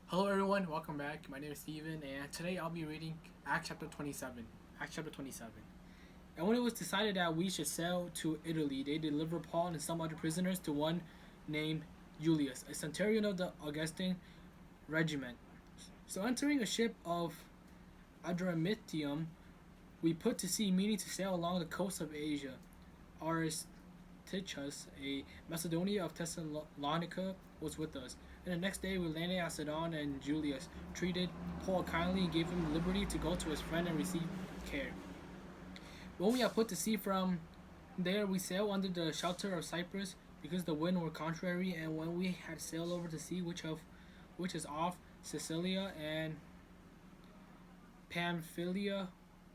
Hello everyone, welcome back. My name is Steven and today I'll be reading Acts chapter 27. Acts chapter 27. And when it was decided that we should sail to Italy, they delivered Paul and some other prisoners to one named Julius, a centurion of the Augustan regiment. So entering a ship of Adramyttium, we put to sea, meaning to sail along the coast of Asia. Aristarchus, a Macedonian of Thessalonica, was with us. And the next day we landed at Sidon, and Julius treated Paul kindly and gave him liberty to go to his friend and receive care. When we had put to sea from there, we sailed under the shelter of Cyprus, because the wind were contrary. And when we had sailed over the sea which is off Sicilia and Pamphylia,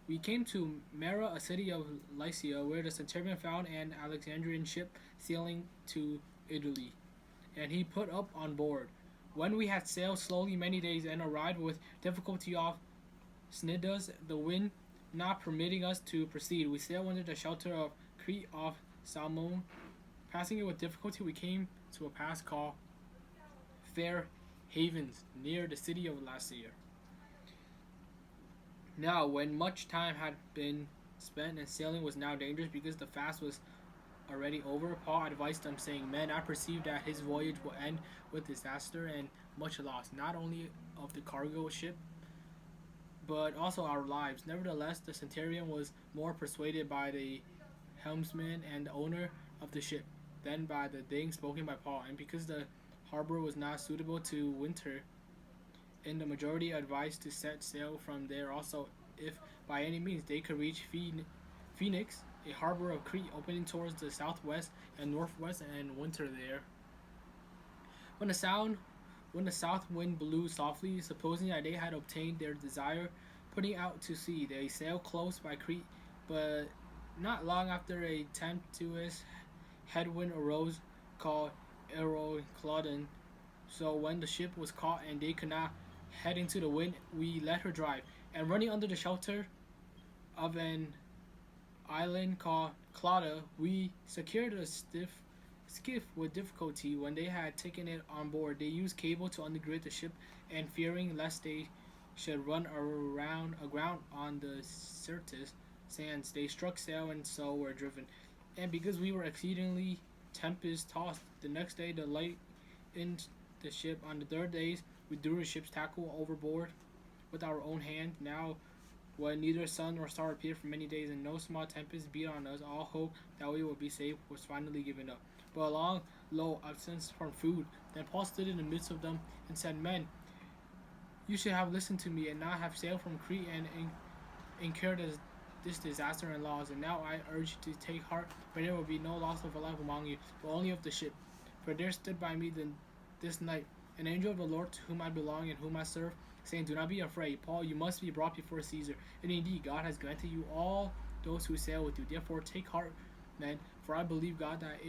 we came to Myra, a city of Lycia, where the centurion found an Alexandrian ship sailing to Italy, and he put up on board. When we had sailed slowly many days and arrived with difficulty off Cnidus, the wind not permitting us to proceed, we sailed under the shelter of Crete off Salmon. Passing it with difficulty, we came to a pass called Fair Havens, near the city of Lasea. Now, when much time had been spent and sailing was now dangerous because the fast was already over, Paul advised them, saying, "Men, I perceive that his voyage will end with disaster and much loss, not only of the cargo ship, but also our lives." Nevertheless, the centurion was more persuaded by the helmsman and the owner of the ship than by the things spoken by Paul, and because the harbor was not suitable to winter, and the majority advised to set sail from there also, if by any means they could reach Phoenix, a harbor of Crete opening towards the southwest and northwest, and winter there. When the sound when the south wind blew softly, supposing that they had obtained their desire, putting out to sea, they sailed close by Crete, but not long after a tempestuous headwind arose called Euroclydon. So when the ship was caught and they could not head into the wind, we let her drive, and running under the shelter of an island called Clauda, we secured a stiff skiff with difficulty. When they had taken it on board, they used cable to undergird the ship, and fearing lest they should run aground on the Syrtis sands, they struck sail and so were driven. And because we were exceedingly tempest tossed, the next day the light in the ship. On the third day, we threw the ship's tackle overboard with our own hand. Now, when neither sun nor star appeared for many days and no small tempest beat on us, all hope that we would be safe was finally given up. But a long, low absence from food. Then Paul stood in the midst of them and said, "Men, you should have listened to me and not have sailed from Crete and incurred this disaster and loss. And now I urge you to take heart, for there will be no loss of life among you, but only of the ship. For there stood by me this night an angel of the Lord, to whom I belong and whom I serve, saying, 'Do not be afraid, Paul, you must be brought before Caesar. And indeed, God has granted you all those who sail with you. Therefore take heart, men, for I believe God that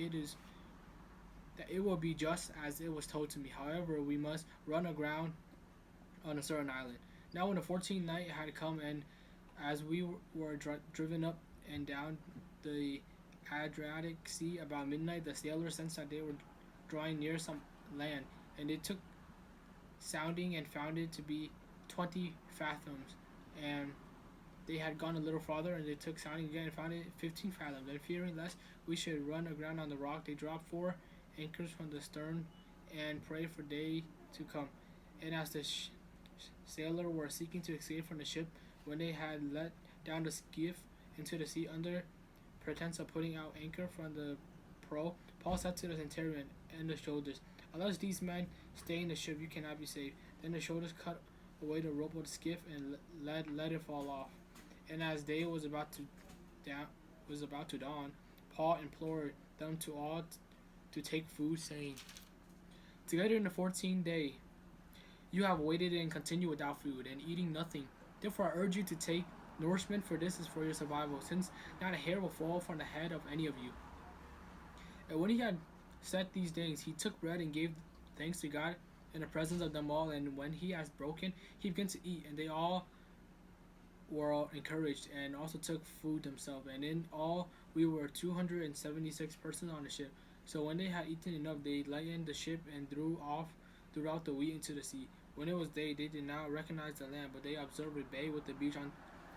it will be just as it was told to me. However, we must run aground on a certain island.' Now when the 14th night had come, and as we were driven up and down the Adriatic Sea about midnight, the sailors sensed that they were drawing near some land, and they took sounding and found it to be 20 fathoms. And they had gone a little farther, and they took sounding again and found it 15 fathoms. And fearing lest we should run aground on the rock, they dropped 4 anchors from the stern and prayed for day to come. And as the sailors were seeking to escape from the ship, when they had let down the skiff into the sea under pretense of putting out anchor from the prow, Paul said to the centurion and the soldiers, 'Unless these men stay in the ship, you cannot be saved.' Then the soldiers cut away the rope of the skiff and let it fall off. And as day was about to dawn, Paul implored them to all to take food, saying, 'Together in the 14th day you have waited and continued without food, and eating nothing. Therefore I urge you to take nourishment, for this is for your survival, since not a hair will fall from the head of any of you.' And when he had said these things, he took bread and gave thanks to God in the presence of them all. And when he had broken, he began to eat, and they all were encouraged and also took food themselves. And in all, we were 276 persons on the ship. So when they had eaten enough, they lightened the ship and drew off throughout the wheat into the sea. When it was day, they did not recognize the land, but they observed a bay with the beach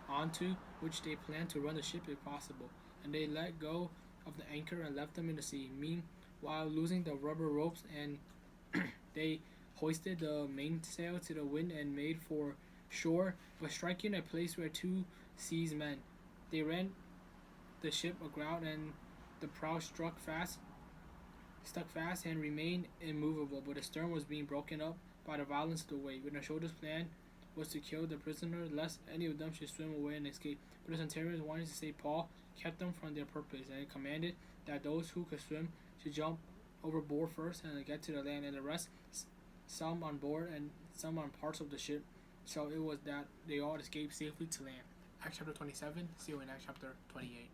onto which they planned to run the ship if possible. And they let go of the anchor and left them in the sea. Meanwhile, losing the rubber ropes, and they hoisted the mainsail to the wind and made for shore, but striking a place where two seas met. They ran the ship aground, and the prow stuck fast and remained immovable, but the stern was being broken up by the violence of the wave. And the soldiers' plan was to kill the prisoners, lest any of them should swim away and escape. But the centurions, wanting to save Paul, kept them from their purpose, and commanded that those who could swim should jump overboard first and get to the land, and the rest, some on board and some on parts of the ship. So it was that they all escaped safely to land. Acts chapter 27. See you in Acts chapter 28.